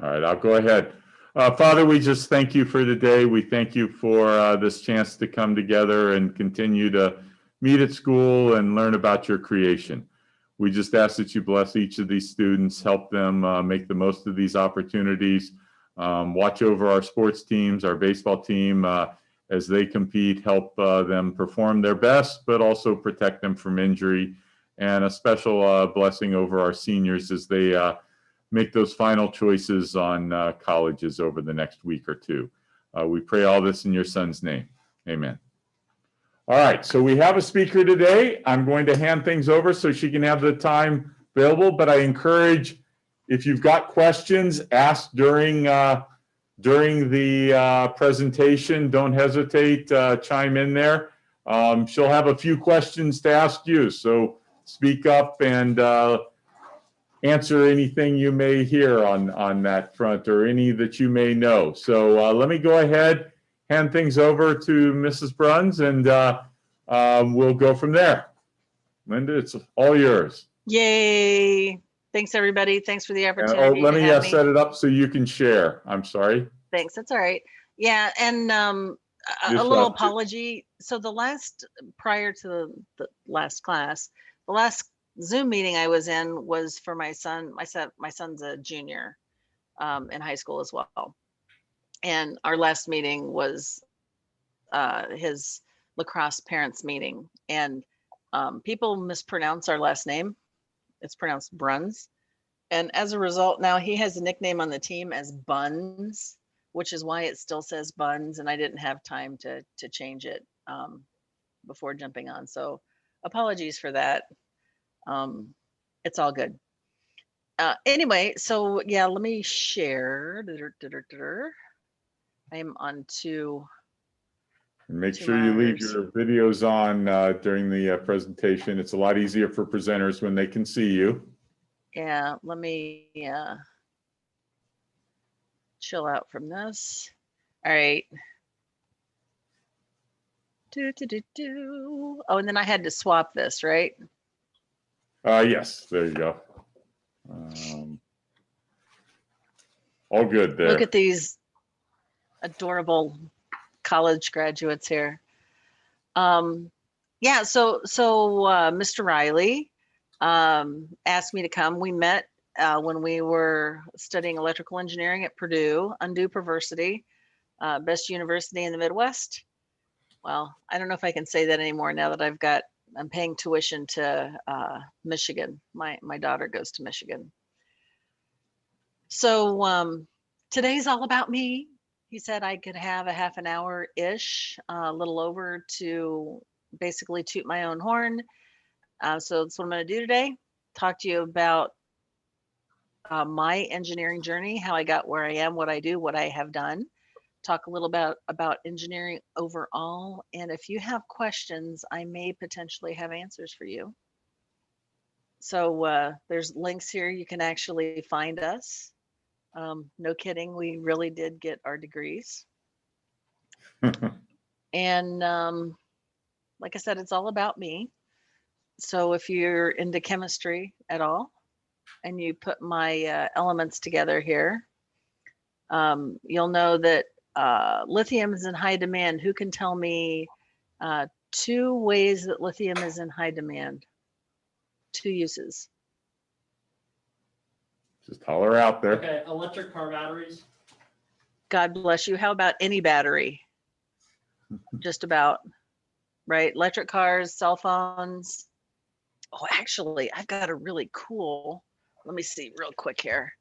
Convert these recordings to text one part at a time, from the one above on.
All right, I'll go ahead. Father, we just thank you for today. We thank you for this chance to come together and continue to meet at school and learn about your creation. We just ask that you bless each of these students, help them make the most of these opportunities, watch over our sports teams, our baseball team as they compete, help them perform their best, but also protect them from injury. And a special blessing over our seniors as they make those final choices on colleges over the next week or two. We pray all this in your son's name. Amen. All right, so we have a speaker today. I'm going to hand things over so she can have the time available, but I encourage, if you've got questions, ask during the presentation. Don't hesitate, chime in there. She'll have a few questions to ask you, so speak up and answer anything you may hear on that front or any that you may know. So let me go ahead, hand things over to Mrs. Brauns, and we'll go from there. Linda, it's all yours. Yay. Thanks, everybody. Thanks for the opportunity. And, let me set it up so you can share. I'm sorry. Thanks. That's all right. Yeah, and a little apology. So prior to the last class, the last Zoom meeting I was in was for my son. My son's a junior in high school as well. And our last meeting was his lacrosse parents meeting. And people mispronounce our last name. It's pronounced Brauns. And as a result, now he has a nickname on the team as Buns, which is why it still says Buns. And I didn't have time to change it before jumping on. So apologies for that. It's all good. Anyway, so yeah, let me share. I am on to. Make sure you leave your videos on during the presentation. It's a lot easier for presenters when they can see you. Yeah, let me chill out from this. All right. Oh, and then I had to swap this, right? Yes, there you go. All good there. Look at these adorable college graduates here. Yeah, so Mr. Riley asked me to come. We met when we were studying electrical engineering at Purdue, undue perversity, best university in the Midwest. Well, I don't know if I can say that anymore now that I'm paying tuition to Michigan. My daughter goes to Michigan. So today's all about me. He said I could have a half an hour-ish, a little over, to basically toot my own horn. So that's what I'm going to do today. Talk to you about my engineering journey, how I got where I am, what I do, what I have done. Talk a little about engineering overall. And if you have questions, I may potentially have answers for you. So there's links here. You can actually find us. No kidding, we really did get our degrees. And like I said, it's all about me. So if you're into chemistry at all and you put my elements together here, you'll know that lithium is in high demand. Who can tell me 2 ways that lithium is in high demand? 2 uses. Just holler out there. Okay, electric car batteries. God bless you. How about any battery? Just about, right? Electric cars, cell phones. Oh, actually, I've got a really cool, let me see real quick here.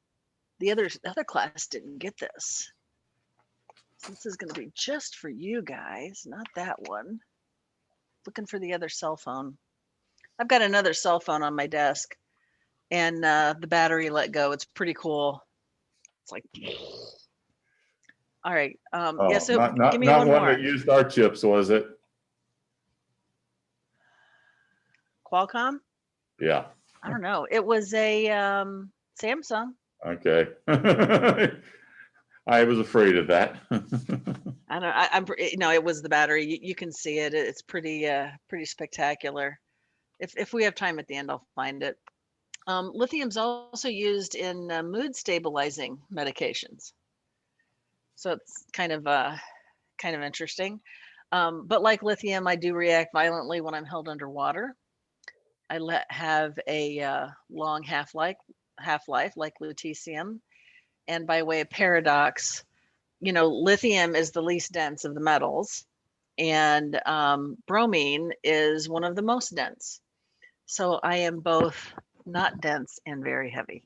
The other class didn't get this. So this is going to be just for you guys, not that one. Looking for the other cell phone. I've got another cell phone on my desk. And the battery let go. It's pretty cool. It's like, all right. Yeah, so give me not one one more. that used our chips, was it? Qualcomm? Yeah. I don't know. It was a Samsung. Okay. I was afraid of that. I don't. No, it was the battery. You can see it. It's pretty spectacular. If we have time at the end, I'll find it. Lithium's also used in mood stabilizing medications. So it's kind of interesting. But like lithium, I do react violently when I'm held underwater. I have a long half-life like lutetium. And by way of paradox, lithium is the least dense of the metals, and bromine is one of the most dense. So I am both not dense and very heavy.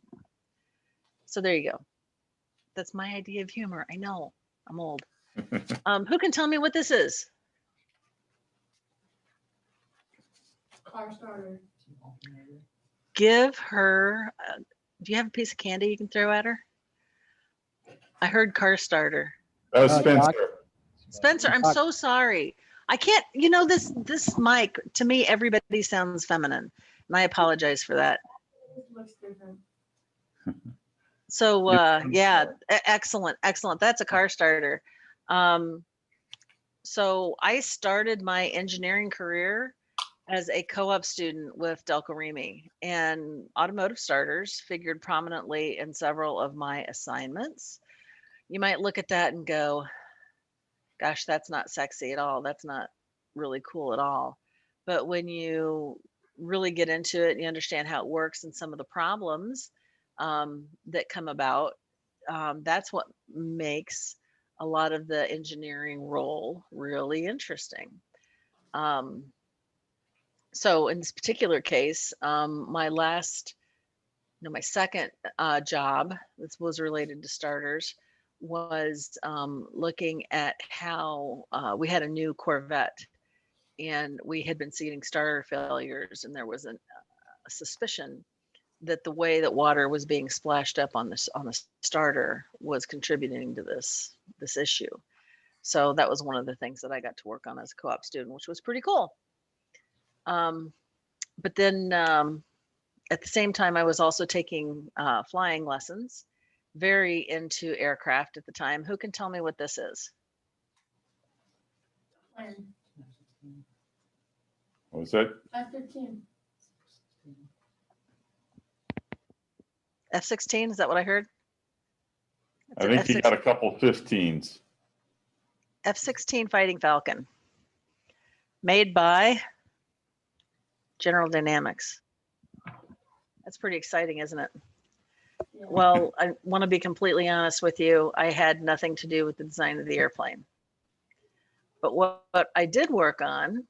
So there you go. That's my idea of humor. I know, I'm old. Who can tell me what this is? Car starter. Give her, do you have a piece of candy you can throw at her? I heard car starter. That was Spencer. Spencer, I'm so sorry. I can't, this mic, to me, everybody sounds feminine. And I apologize for that. It looks different. So yeah, excellent. That's a car starter. So I started my engineering career as a co-op student with Delco Remy, and automotive starters figured prominently in several of my assignments. You might look at that and go, gosh, that's not sexy at all. That's not really cool at all. But when you really get into it and you understand how it works and some of the problems that come about, that's what makes a lot of the engineering role really interesting. So in this particular case, my second job, this was related to starters, was looking at how we had a new Corvette, and we had been seeing starter failures, and there was a suspicion that the way that water was being splashed up on the starter was contributing to this issue. So that was one of the things that I got to work on as a co-op student, which was pretty cool. But then at the same time, I was also taking flying lessons, very into aircraft at the time. Who can tell me what this is? Plane. What was that? F-15. F-16, is that what I heard? I think you got a couple 15s. F-16 Fighting Falcon, made by General Dynamics. That's pretty exciting, isn't it? Yeah. Well, I want to be completely honest with you. I had nothing to do with the design of the airplane. But what I did work on,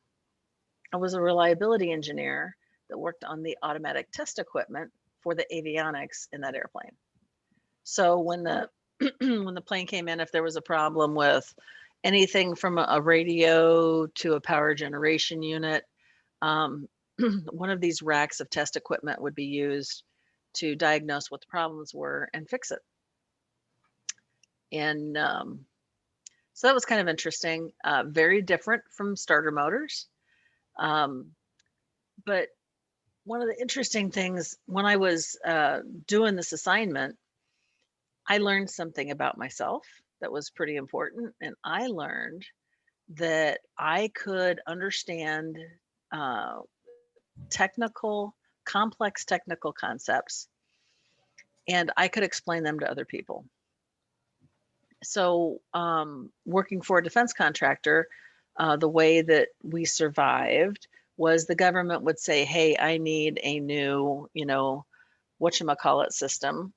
I was a reliability engineer that worked on the automatic test equipment for the avionics in that airplane. So when the when the plane came in, if there was a problem with anything from a radio to a power generation unit, one of these racks of test equipment would be used to diagnose what the problems were and fix it. And so that was kind of interesting, very different from starter motors. But one of the interesting things when I was doing this assignment, I learned something about myself that was pretty important. And I learned that I could understand complex technical concepts, and I could explain them to other people. So working for a defense contractor, the way that we survived was the government would say, hey, I need a new, whatchamacallit system.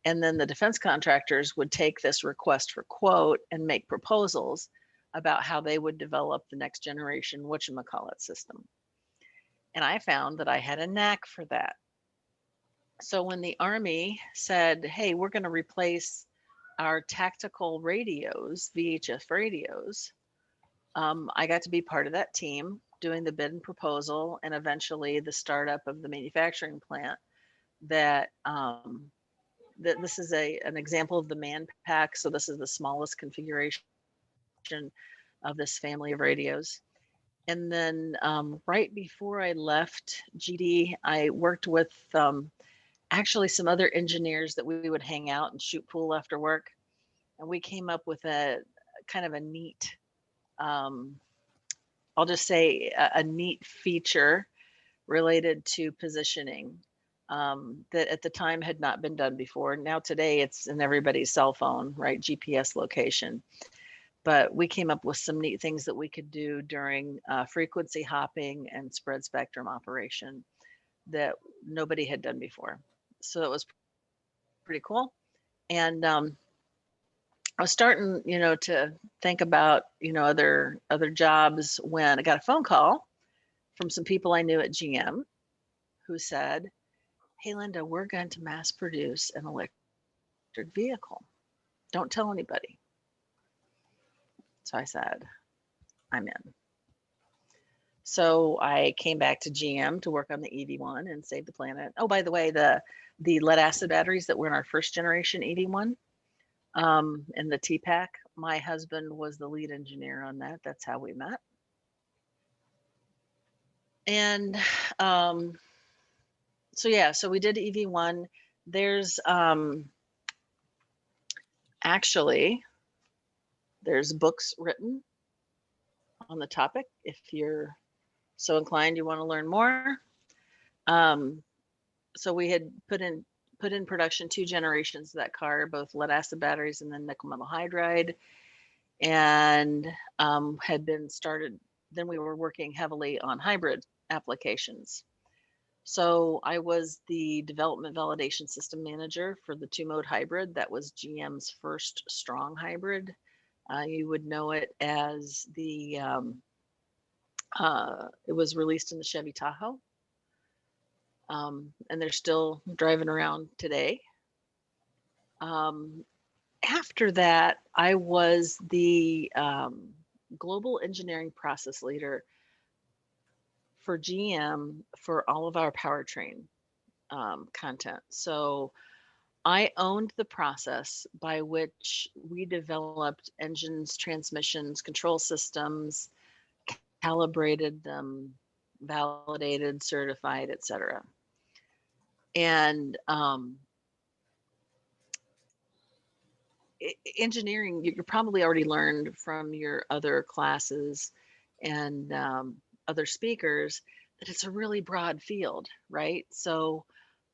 And then the defense contractors would take this request for quote and make proposals about how they would develop the next generation whatchamacallit system. And I found that I had a knack for that. So when the Army said, hey, we're going to replace our tactical radios, VHF radios, I got to be part of that team doing the bid and proposal and eventually the startup of the manufacturing plant that this is an example of the man pack. So this is the smallest configuration of this family of radios. And then right before I left GD, I worked with actually some other engineers that we would hang out and shoot pool after work. And we came up with a kind of a neat, I'll just say a neat feature related to positioning. that at the time had not been done before. Now today it's in everybody's cell phone, right? GPS location. But we came up with some neat things that we could do during frequency hopping and spread spectrum operation that nobody had done before. So it was pretty cool. And I was starting, to think about, other jobs when I got a phone call from some people I knew at GM who said, "Hey, Linda, we're going to mass produce an electric vehicle. Don't tell anybody." So I said, "I'm in." So I came back to GM to work on the EV1 and save the planet. Oh, by the way, the lead acid batteries that were in our first generation EV1 in the T-Pack, my husband was the lead engineer on that. That's how we met. And so we did EV1. There's actually, there's books written on the topic if you're so inclined, you want to learn more. So we had put in production 2 generations of that car, both lead acid batteries and then nickel metal hydride, and had been started. Then we were working heavily on hybrid applications. So I was the development validation system manager for the 2-mode hybrid. That was GM's first strong hybrid. You would know it as the, it was released in the Chevy Tahoe. And they're still driving around today. After that, I was the global engineering process leader for GM for all of our powertrain content. So I owned the process by which we developed engines, transmissions, control systems, calibrated them, validated, certified, etc. And engineering, you probably already learned from your other classes and other speakers that it's a really broad field, right? So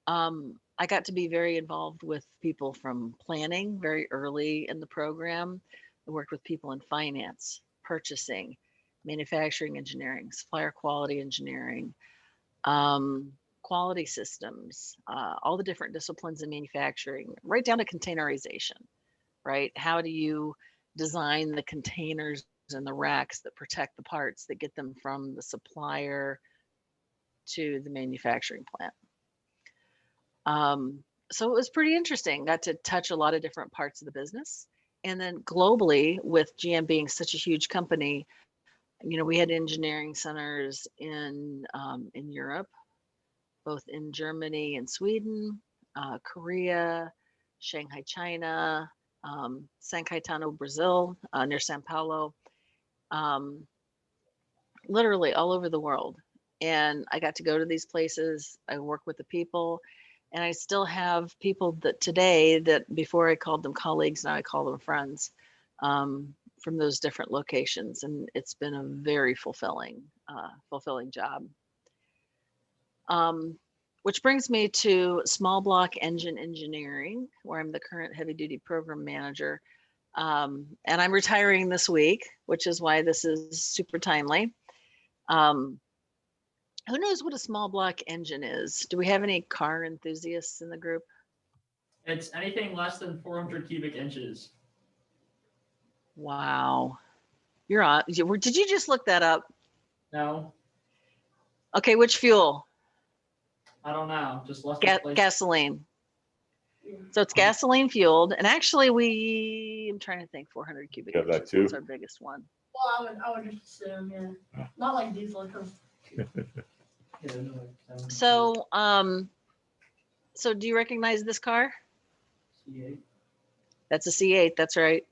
I got to be very involved with people from planning very early in the program. I worked with people in finance, purchasing, manufacturing engineering, supplier quality engineering, quality systems, all the different disciplines in manufacturing, right down to containerization, right? How do you design the containers and the racks that protect the parts that get them from the supplier to the manufacturing plant? So it was pretty interesting. Got to touch a lot of different parts of the business. And then globally, with GM being such a huge company, we had engineering centers in Europe, both in Germany and Sweden, Korea, Shanghai, China, San Caetano, Brazil, near Sao Paulo, literally all over the world. And I got to go to these places. I work with the people, and I still have people that today that before I called them colleagues, now I call them friends, from those different locations. And it's been a very fulfilling job. Which brings me to small block engine engineering, where I'm the current heavy duty program manager. And I'm retiring this week, which is why this is super timely. Who knows what a small block engine is? Do we have any car enthusiasts in the group? It's anything less than 400 cubic inches. Wow. You're on. Did you just look that up? No, Okay, which fuel? I don't know. Just less Gasoline. Yeah. So it's gasoline fueled. And actually I'm trying to think, 400 cubic You have that inches. too? What's our biggest one? Well, I would just assume, yeah. Not like diesel, because So, so do you recognize this car? C8. That's a C8, that's right.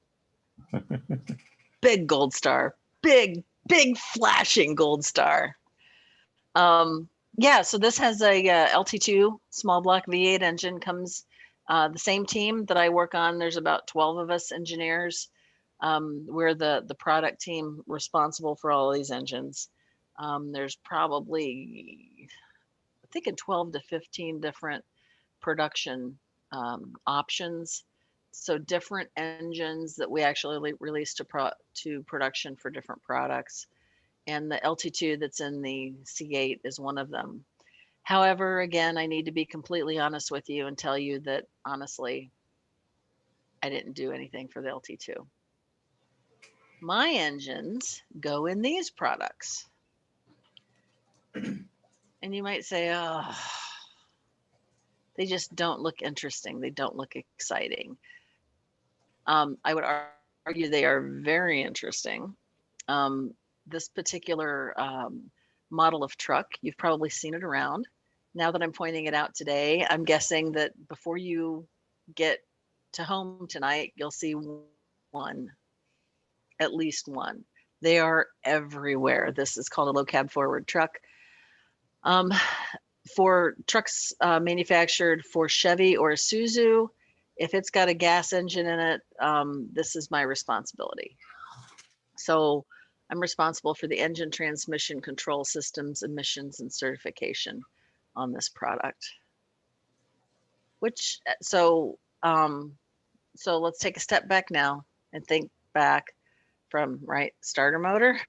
Big gold star, big flashing gold star. Yeah, so this has a LT2 small block V8 engine, comes the same team that I work on. There's about 12 of us engineers. We're the product team responsible for all of these engines. There's probably thinking 12 to 15 different production options. So different engines that we actually release to production for different products. And the LT2 that's in the C8 is one of them. However, again, I need to be completely honest with you and tell you that honestly, I didn't do anything for the LT2. My engines go in these products. And you might say, oh, they just don't look interesting. They don't look exciting. I would argue they are very interesting. This particular model of truck, you've probably seen it around. Now that I'm pointing it out today, I'm guessing that before you get to home tonight, you'll see one, at least one. They are everywhere. This is called a low cab forward truck. For trucks manufactured for Chevy or Isuzu, if it's got a gas engine in it, this is my responsibility. So I'm responsible for the engine, transmission, control systems, emissions, and certification on this product. So let's take a step back now and think back from, right, starter motor,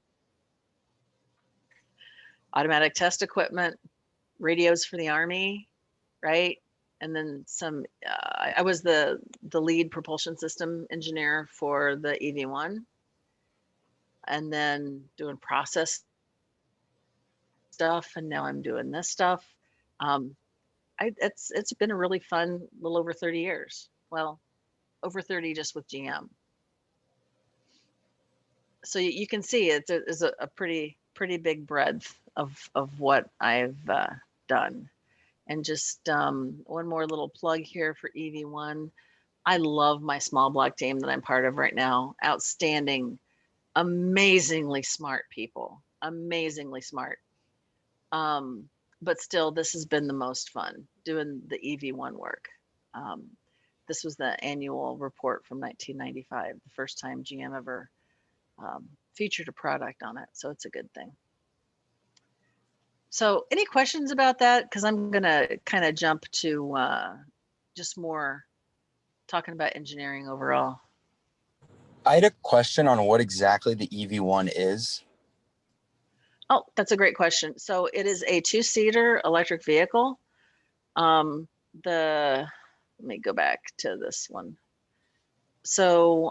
automatic test equipment, radios for the Army, right? And then some, I was the lead propulsion system engineer for the EV1, and then doing process stuff. And now I'm doing this stuff. It's been a really fun little over 30 years. Well, over 30 just with GM. So you can see it's a pretty big breadth of what I've done. And just one more little plug here for EV1. I love my small block team that I'm part of right now. Outstanding, amazingly smart people, amazingly smart. But still, this has been the most fun doing the EV1 work. This was the annual report from 1995, the first time GM ever featured a product on it. So it's a good thing. So any questions about that? Because I'm going to kind of jump to just more talking about engineering overall. I had a question on what exactly the EV1 is. Oh, that's a great question. So it is a 2-seater electric vehicle. Let me go back to this one. So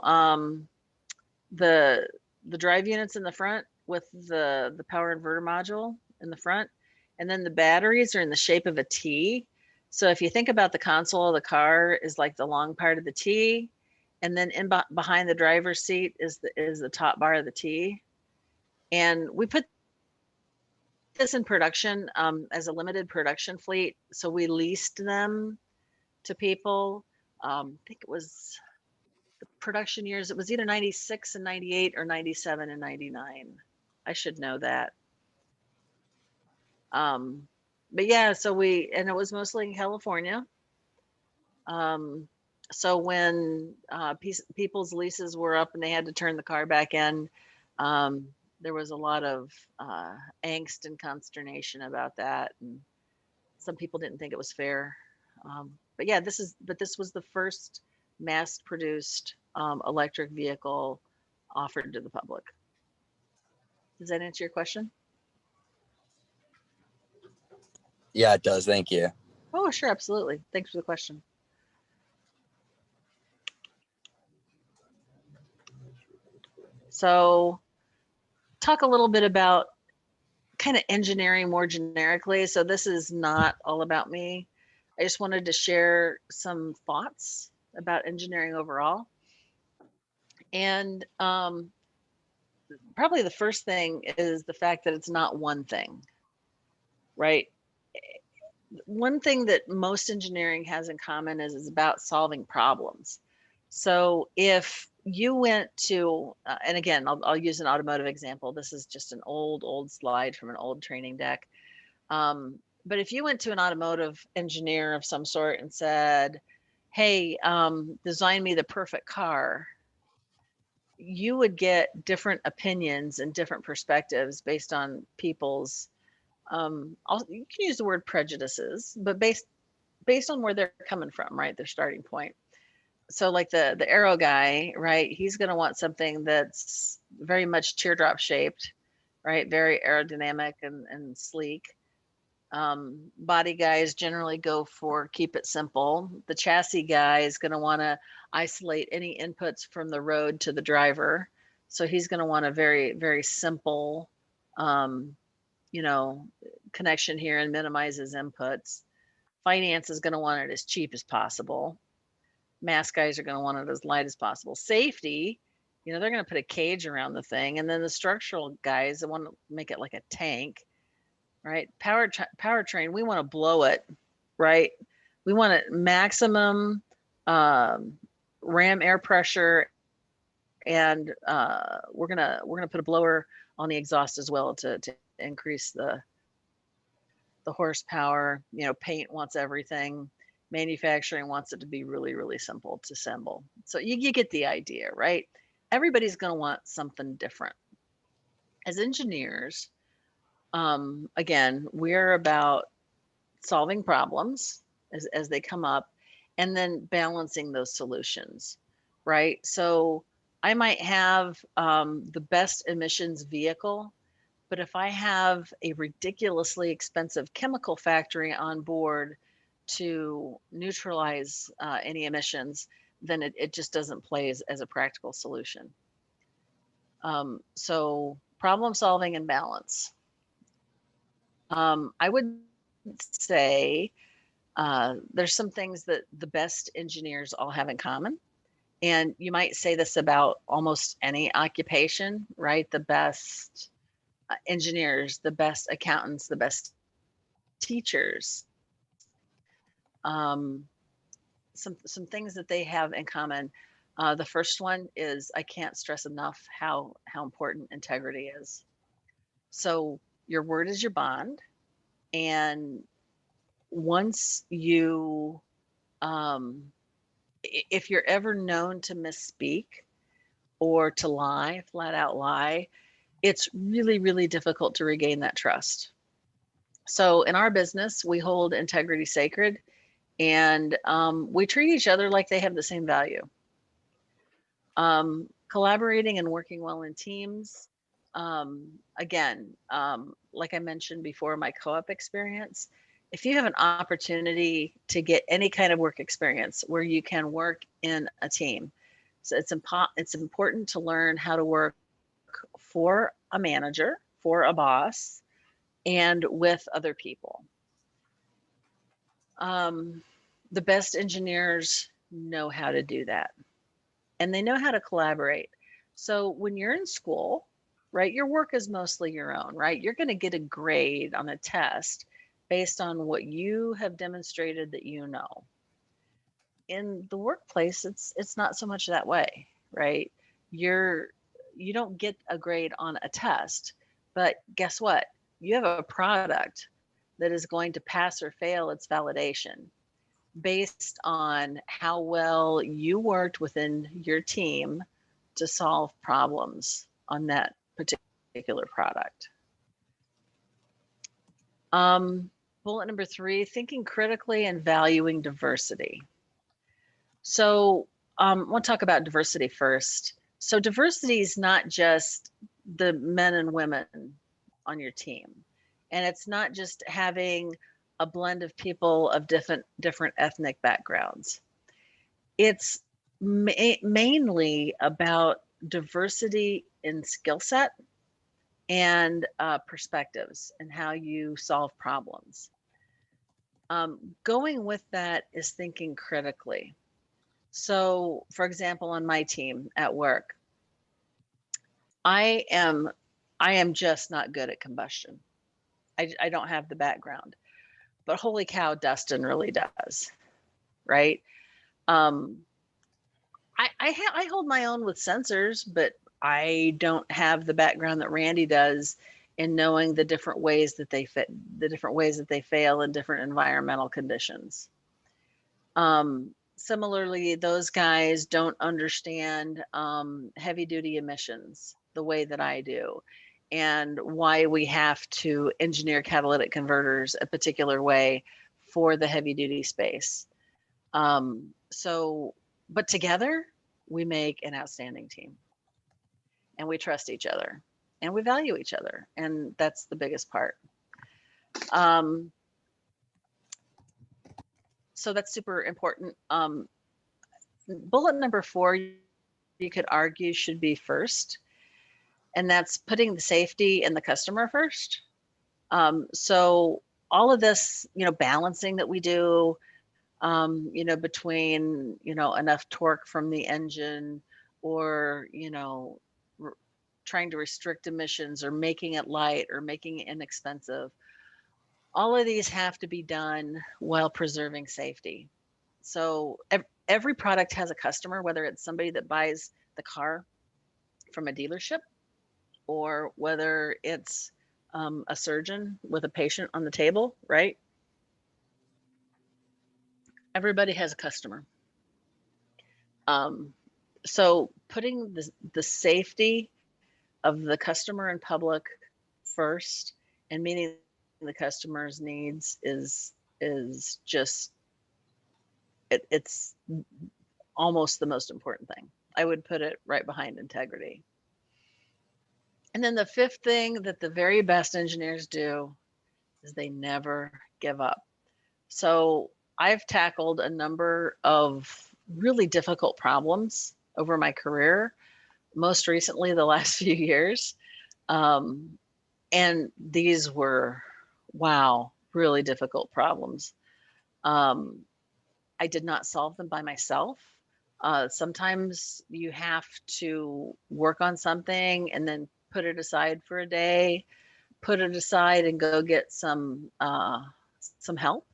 the drive units in the front with the power inverter module in the front, and then the batteries are in the shape of a T. So if you think about the console of the car is like the long part of the T, and then behind the driver's seat is the top bar of the T. And we put this in production as a limited production fleet. So we leased them to people. I think it was the production years. It was either 96 and 98 or 97 and 99. I should know that. But yeah, and it was mostly in California. So when people's leases were up and they had to turn the car back in, there was a lot of angst and consternation about that, and some people didn't think it was fair. But yeah, this was the first mass-produced electric vehicle offered to the public. Does that answer your question? Yeah, it does. Thank you. Oh, sure, absolutely. Thanks for the question. So talk a little bit about kind of engineering more generically. So this is not all about me. I just wanted to share some thoughts about engineering overall. And probably the first thing is the fact that it's not one thing, right? One thing that most engineering has in common is it's about solving problems. So if you went to, and again, I'll use an automotive example. This is just an old slide from an old training deck. But if you went to an automotive engineer of some sort and said, hey, design me the perfect car, you would get different opinions and different perspectives based on people's you can use the word prejudices, but based on where they're coming from, right? Their starting point. So like the arrow guy, right? He's going to want something that's very much teardrop shaped, right? Very aerodynamic and sleek. Body guys generally go for keep it simple. The chassis guy is going to want to isolate any inputs from the road to the driver. So he's going to want a very, very simple, you know, connection here and minimize his inputs. Finance is going to want it as cheap as possible. Mass guys are going to want it as light as possible. Safety, you know, they're going to put a cage around the thing. And then the structural guys, they want to make it like a tank, right? Powertrain, we want to blow it, right? We want it maximum ram air pressure, and we're gonna put a blower on the exhaust as well to increase the horsepower. You know, paint wants everything. Manufacturing wants it to be really, really simple to assemble. So you get the idea, right? Everybody's going to want something different. As engineers, again, we're about solving problems as they come up and then balancing those solutions, right? So I might have the best emissions vehicle, but if I have a ridiculously expensive chemical factory on board to neutralize any emissions, then it just doesn't play as a practical solution. So problem solving and balance. I would say there's some things that the best engineers all have in common. And you might say this about almost any occupation, right? The best engineers, the best accountants, the best teachers. Some things that they have in common. The first one is I can't stress enough how important integrity is. So your word is your bond, and once you, if you're ever known to misspeak or to lie, flat out lie, it's really, really difficult to regain that trust. So in our business, we hold integrity sacred, and we treat each other like they have the same value. Collaborating and working well in teams. Again, like I mentioned before, my co-op experience, if you have an opportunity to get any kind of work experience where you can work in a team, so it's important to learn how to work for a manager, for a boss, and with other people. The best engineers know how to do that, and they know how to collaborate. So when you're in school, right, your work is mostly your own, right? You're going to get a grade on a test based on what you have demonstrated that you know. In the workplace, it's not so much that way, right? You don't get a grade on a test, but guess what? You have a product that is going to pass or fail its validation based on how well you worked within your team to solve problems on that particular product. Bullet number 3, thinking critically and valuing diversity. So I want to talk about diversity first. So diversity is not just the men and women on your team. And it's not just having a blend of people of different ethnic backgrounds. It's mainly about diversity in skill set and perspectives and how you solve problems. Going with that is thinking critically. So, for example, on my team at work, I am just not good at combustion. I don't have the background, but holy cow, Dustin really does, right? I hold my own with sensors, but I don't have the background that Randy does in knowing the different ways that they fit, the different ways that they fail in different environmental conditions. Similarly, those guys don't understand heavy duty emissions the way that I do. and why we have to engineer catalytic converters a particular way for the heavy duty space. But together we make an outstanding team, and we trust each other and we value each other. And that's the biggest part. So that's super important. Bullet number 4, you could argue should be first, and that's putting the safety and the customer first. So all of this, balancing that we do, between, enough torque from the engine, or, trying to restrict emissions, or making it light, or making it inexpensive. All of these have to be done while preserving safety. So every product has a customer, whether it's somebody that buys the car from a dealership, or whether it's a surgeon with a patient on the table, right? Everybody has a customer. So putting the safety of the customer and public first, and meeting the customer's needs is just, it's almost the most important thing. I would put it right behind integrity. And then the 5th thing that the very best engineers do is they never give up. So I've tackled a number of really difficult problems over my career, most recently the last few years. And these were, wow, really difficult problems. I did not solve them by myself. Sometimes you have to work on something and then put it aside for a day, put it aside and go get some help,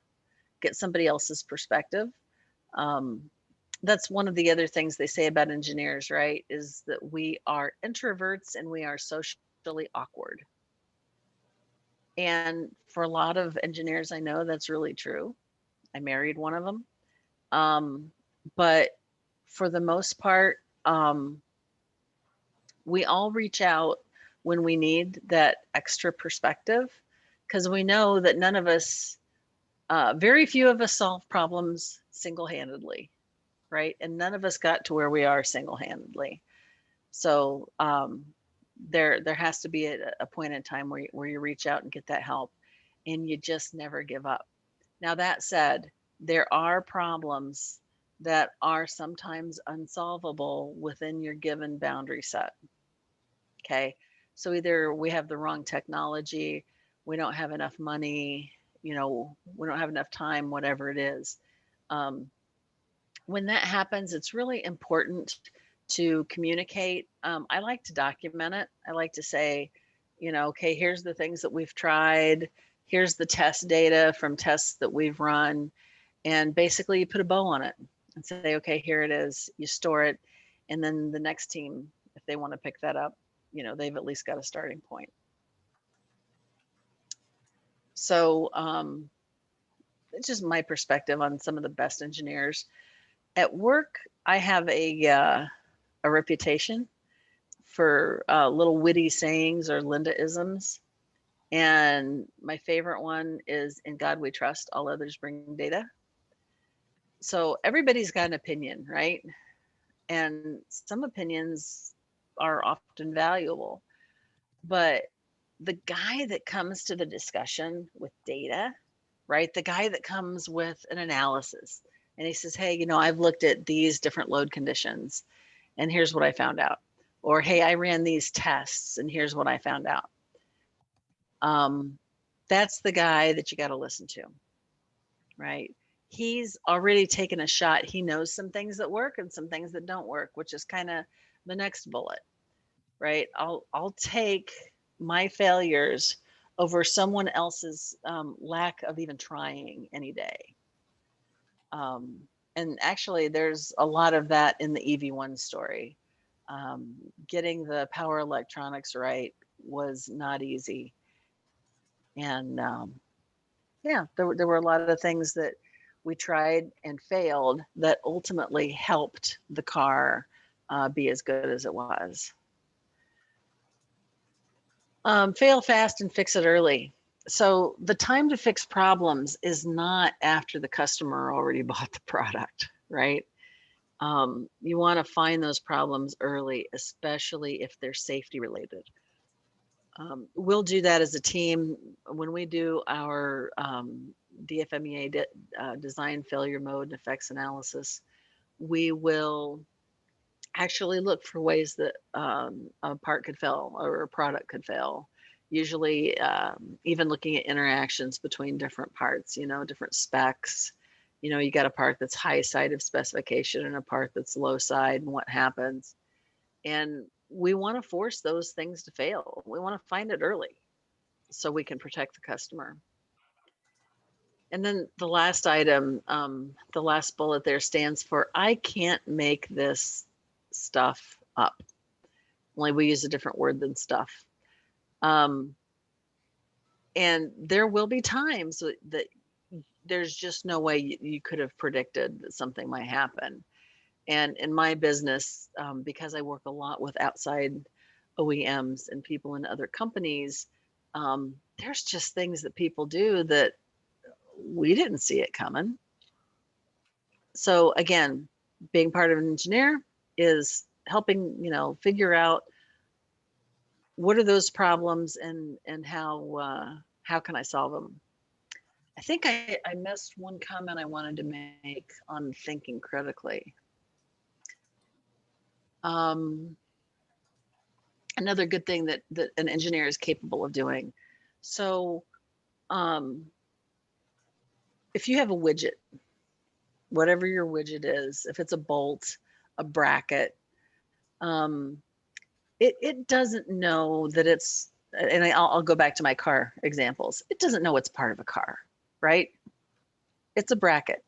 get somebody else's perspective. That's one of the other things they say about engineers, right? Is that we are introverts and we are socially awkward. And for a lot of engineers I know, that's really true. I married one of them. But for the most part, we all reach out when we need that extra perspective, because we know that none of us, very few of us solve problems single-handedly, right? And none of us got to where we are single-handedly. So there has to be a point in time where you reach out and get that help, and you just never give up. Now, that said, there are problems that are sometimes unsolvable within your given boundary set. Okay. So either we have the wrong technology, we don't have enough money, we don't have enough time, whatever it is. When that happens, it's really important to communicate. I like to document it. I like to say, okay, here's the things that we've tried. Here's the test data from tests that we've run. And basically you put a bow on it and say, okay, here it is. You store it. And then the next team, if they want to pick that up, they've at least got a starting point. So it's just my perspective on some of the best engineers. At work, I have a reputation for little witty sayings or Linda-isms. And my favorite one is, "In God we trust, all others bring data." So everybody's got an opinion, right? And some opinions are often valuable, but the guy that comes to the discussion with data, right? The guy that comes with an analysis and he says, hey, I've looked at these different load conditions and here's what I found out. Or, hey, I ran these tests and here's what I found out. That's the guy that you got to listen to, right? He's already taken a shot. He knows some things that work and some things that don't work, which is kind of the next bullet, right? I'll take my failures over someone else's lack of even trying any day. And actually, there's a lot of that in the EV1 story. Getting the power electronics right was not easy. And yeah, there were a lot of things that we tried and failed that ultimately helped the car be as good as it was. Fail fast and fix it early. So the time to fix problems is not after the customer already bought the product, right? You want to find those problems early, especially if they're safety related. We'll do that as a team when we do our DFMEA design failure mode and effects analysis. We will actually look for ways that a part could fail or a product could fail. Usually even looking at interactions between different parts, different specs. You got a part that's high side of specification and a part that's low side, and what happens. And we want to force those things to fail. We want to find it early so we can protect the customer. And then the last item, the last bullet there stands for, I can't make this stuff up. Only we use a different word than stuff. And there will be times that there's just no way you could have predicted that something might happen. And in my business, because I work a lot with outside OEMs and people in other companies, there's just things that people do that we didn't see it coming. So again, being part of an engineer is helping, figure out what are those problems and how can I solve them. I think I missed one comment I wanted to make on thinking critically. Another good thing that an engineer is capable of doing. So if you have a widget, whatever your widget is, if it's a bolt, a bracket, it doesn't know that it's, and I'll go back to my car examples. It doesn't know it's part of a car, right? It's a bracket,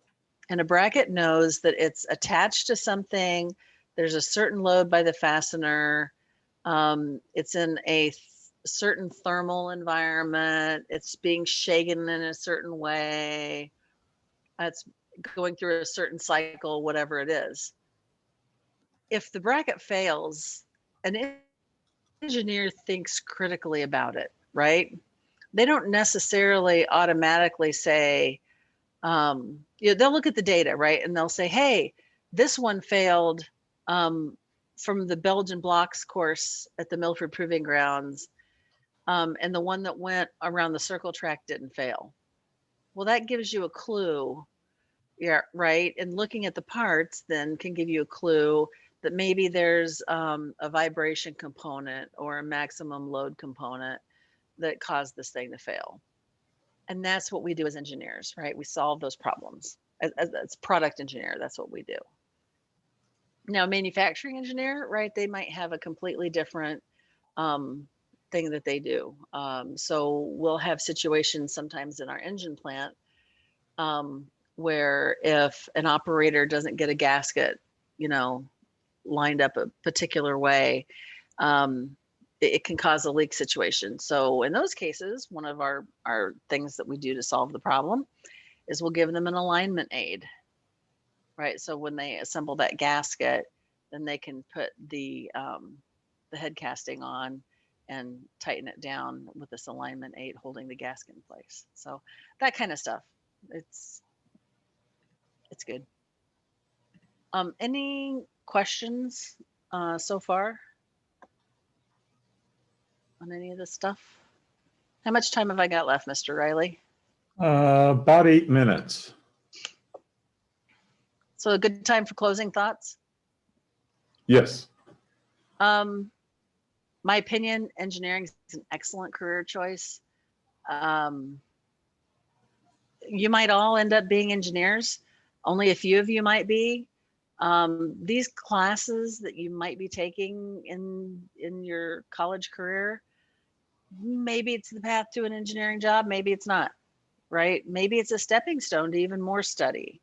and a bracket knows that it's attached to something. There's a certain load by the fastener. It's in a certain thermal environment. It's being shaken in a certain way. It's going through a certain cycle, whatever it is. If the bracket fails, an engineer thinks critically about it, right? They don't necessarily automatically say, they'll look at the data, right? And they'll say, hey, this one failed from the Belgian blocks course at the Milford Proving Grounds, and the one that went around the circle track didn't fail. Well, that gives you a clue. Yeah, right. And looking at the parts then can give you a clue that maybe there's a vibration component or a maximum load component that caused this thing to fail. And that's what we do as engineers, right? We solve those problems. As product engineer, that's what we do. Now, manufacturing engineer, right? They might have a completely different thing that they do. So we'll have situations sometimes in our engine plant where if an operator doesn't get a gasket, lined up a particular way, it can cause a leak situation. So in those cases, one of our things that we do to solve the problem is we'll give them an alignment aid, right? So when they assemble that gasket, then they can put the head casting on and tighten it down with this alignment aid holding the gasket in place. So that kind of stuff. It's good. Any questions so far on any of this stuff? How much time have I got left, Mr. Riley? About 8 minutes. So a good time for closing thoughts? Yes. My opinion, engineering is an excellent career choice. You might all end up being engineers. Only a few of you might be. These classes that you might be taking in your college career, maybe it's the path to an engineering job, maybe it's not, right? Maybe it's a stepping stone to even more study.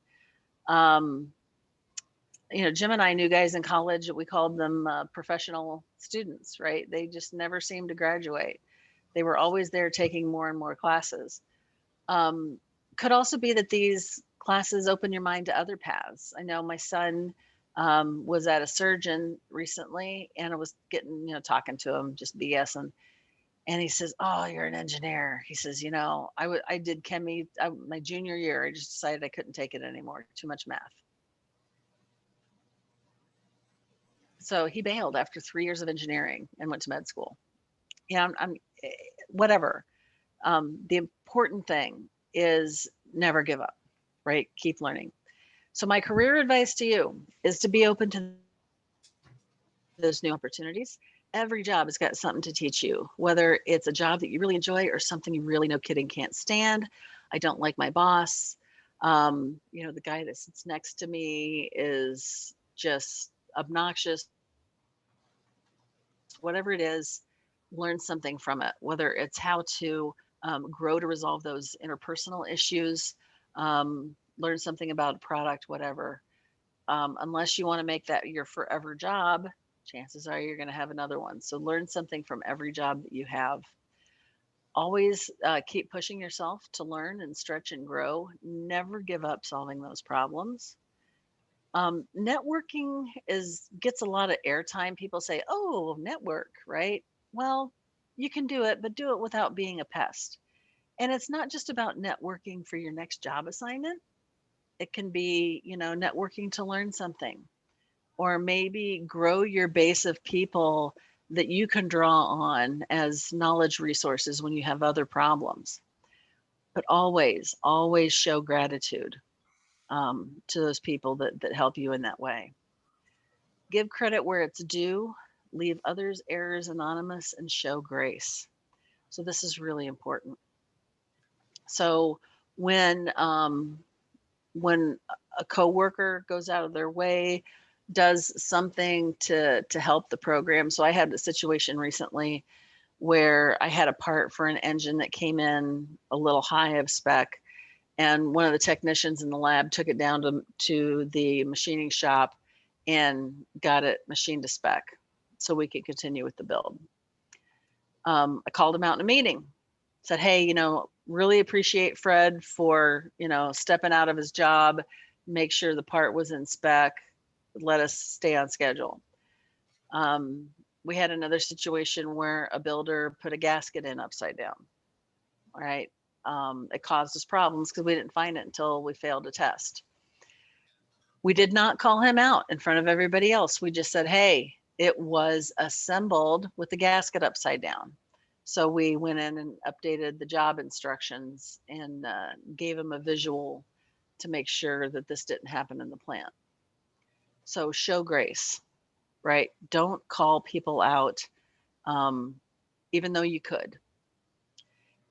Jim and I knew guys in college that we called them professional students, right? They just never seemed to graduate. They were always there taking more and more classes. Could also be that these classes open your mind to other paths. I know my son was at a surgeon recently, and I was getting, talking to him, just BSing. And he says, "Oh, you're an engineer." He says, "You know, I did chemi my junior year. I just decided I couldn't take it anymore. Too much math." So he bailed after 3 years of engineering and went to med school. Yeah, whatever. The important thing is never give up, right? Keep learning. So my career advice to you is to be open to those new opportunities. Every job has got something to teach you, whether it's a job that you really enjoy or something you really no kidding can't stand. I don't like my boss. You know, the guy that sits next to me is just obnoxious. Whatever it is, learn something from it, whether it's how to grow to resolve those interpersonal issues, learn something about a product, whatever. Unless you want to make that your forever job, chances are you're going to have another one. So learn something from every job that you have. Always keep pushing yourself to learn and stretch and grow. Never give up solving those problems. Networking gets a lot of airtime. People say, "Oh, network," right? Well, you can do it, but do it without being a pest. And it's not just about networking for your next job assignment. It can be, you know, networking to learn something, or maybe grow your base of people that you can draw on as knowledge resources when you have other problems. But always, always show gratitude to those people that help you in that way. Give credit where it's due, leave others' errors anonymous, and show grace. So this is really important. So when a coworker goes out of their way, does something to help the program. So I had a situation recently where I had a part for an engine that came in a little high of spec, and one of the technicians in the lab took it down to the machining shop and got it machined to spec so we could continue with the build. I called him out in a meeting, said, "Hey, you know, really appreciate Fred for, you know, stepping out of his job, make sure the part was in spec, let us stay on schedule." We had another situation where a builder put a gasket in upside down, right? It caused us problems because we didn't find it until we failed to test. We did not call him out in front of everybody else. We just said, "Hey, it was assembled with the gasket upside down." So we went in and updated the job instructions and gave him a visual to make sure that this didn't happen in the plant. So show grace, right? Don't call people out, even though you could.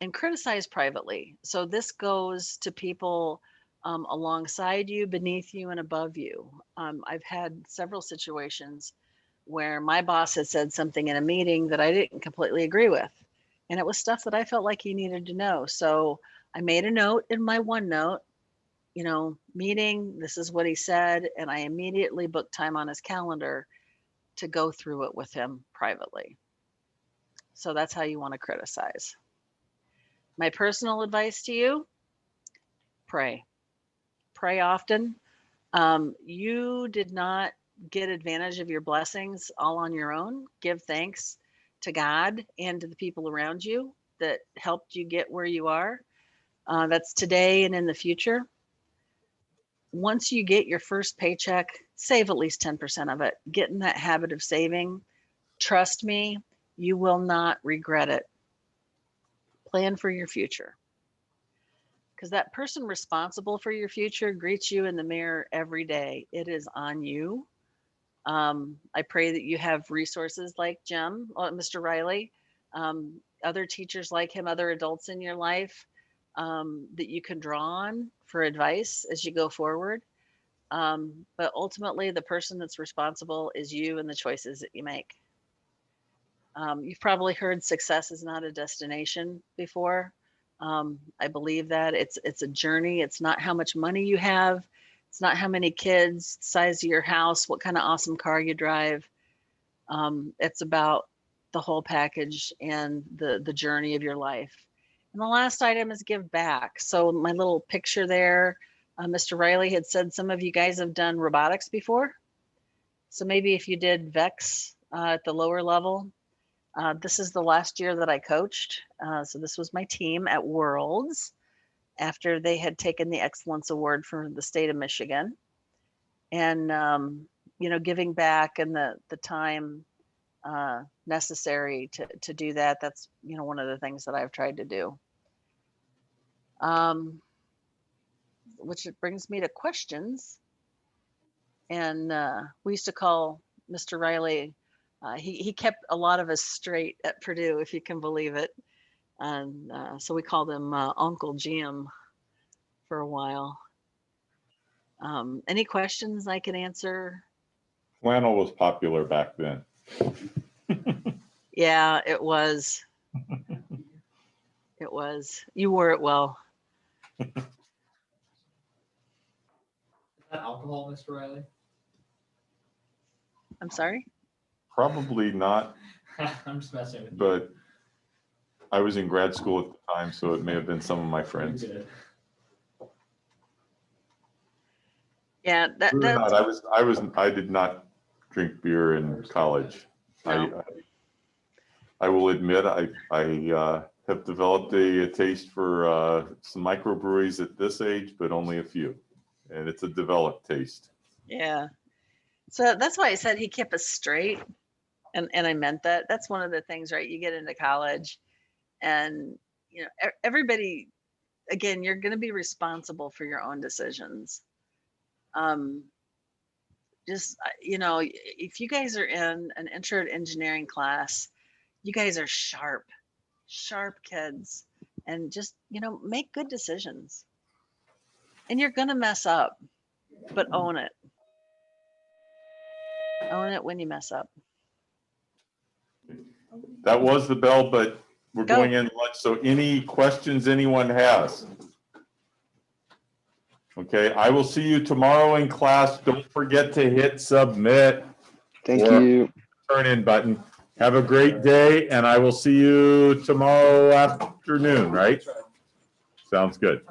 And criticize privately. So this goes to people alongside you, beneath you, and above you. I've had several situations where my boss had said something in a meeting that I didn't completely agree with. And it was stuff that I felt like he needed to know. So I made a note in my OneNote, you know, meeting, this is what he said. And I immediately booked time on his calendar to go through it with him privately. So that's how you want to criticize. My personal advice to you, pray. Pray often. You did not get advantage of your blessings all on your own. Give thanks to God and to the people around you that helped you get where you are. That's today and in the future. Once you get your first paycheck, save at least 10% of it. Get in that habit of saving. Trust me, you will not regret it. Plan for your future. Because that person responsible for your future greets you in the mirror every day. It is on you. I pray that you have resources like Jim, Mr. Riley, other teachers like him, other adults in your life that you can draw on for advice as you go forward. But ultimately, the person that's responsible is you and the choices that you make. You've probably heard success is not a destination before. I believe that it's a journey. It's not how much money you have. It's not how many kids, size of your house, what kind of awesome car you drive. It's about the whole package and the journey of your life. And the last item is give back. So my little picture there, Mr. Riley had said some of you guys have done robotics before. So maybe if you did VEX at the lower level, This is the last year that I coached. So this was my team at Worlds after they had taken the Excellence Award from the state of Michigan. And, you know, giving back and the time necessary to do that. That's, you know, one of the things that I've tried to do. Which brings me to questions. And we used to call Mr. Riley, he kept a lot of us straight at Purdue, if you can believe it. And so we called him Uncle Jim for a while. Any questions I can answer? Flannel was popular back then. Yeah, it was. It was. You wore it well. Is that alcohol, Mr. Riley? I'm sorry? Probably not, I'm just messing with you. but I was in grad school at the time, so it may have been some of my friends. You're good. Yeah, Believe it or not, I did not drink beer in college. No. I will admit, I have developed a taste for some microbreweries at this age, but only a few. And it's a developed taste. Yeah. So that's why I said he kept us straight. And I meant that. That's one of the things, right? You get into college and, you know, everybody, again, you're going to be responsible for your own decisions. Just, you know, if you guys are in an intro to engineering class, you guys are sharp kids, and just, you know, make good decisions. And you're going to mess up, but own it. Own it when you mess up. That was the bell, but we're Go. going in lunch. So any questions anyone has? Okay, I will see you tomorrow in class. Don't forget to hit submit. Thank or you. Turn in button. Have a great day, and I will see you tomorrow afternoon, right? Sounds good.